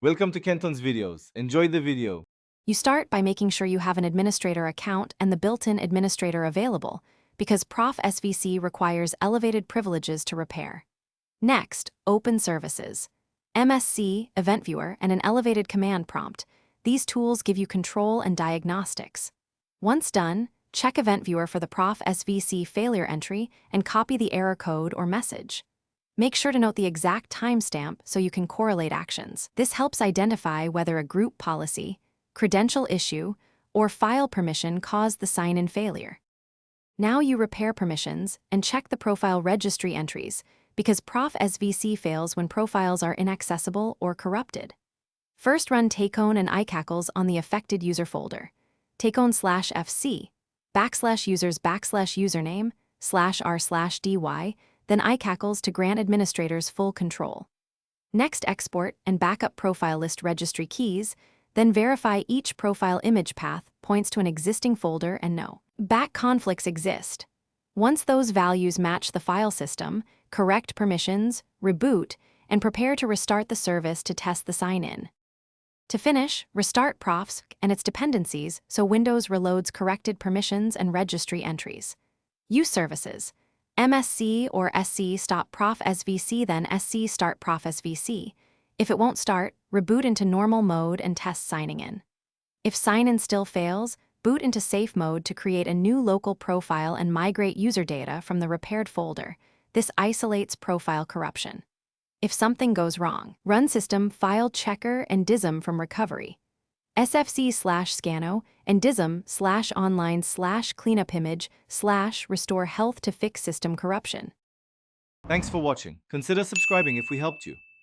Welcome to Kenton's videos. Enjoy the video. You start by making sure you have an administrator account and the built-in administrator available, because Profsvc requires elevated privileges to repair. Next, open services. MSC, Event Viewer, and an elevated command prompt. These tools give you control and diagnostics. Once done, check Event Viewer for the Profsvc failure entry and copy the error code or message. Make sure to note the exact timestamp so you can correlate actions. This helps identify whether a group policy, credential issue, or file permission caused the sign-in failure. Now you repair permissions and check the profile registry entries, because Profsvc fails when profiles are inaccessible or corrupted. First run takeown and iCackles on the affected user folder. takeown/fc, /users/username, /r/dy, then iCackles to grant administrators full control. Next, export and backup profile list registry keys, then verify each profile image path points to an existing folder and no back conflicts exist. Once those values match the file system, correct permissions, reboot, and prepare to restart the service to test the sign-in. To finish, restart Profsvc and its dependencies so Windows reloads corrected permissions and registry entries. Use services. MSC or SC stop Profsvc, then SC start Profsvc. If it won't start, reboot into normal mode and test signing in. If sign-in still fails, boot into safe mode to create a new local profile and migrate user data from the repaired folder. This isolates profile corruption. If something goes wrong, run system file checker and dism from recovery. sfc/scano and dism/online/cleanup image/restore health to fix system corruption. Thanks for watching. Consider subscribing if we helped you.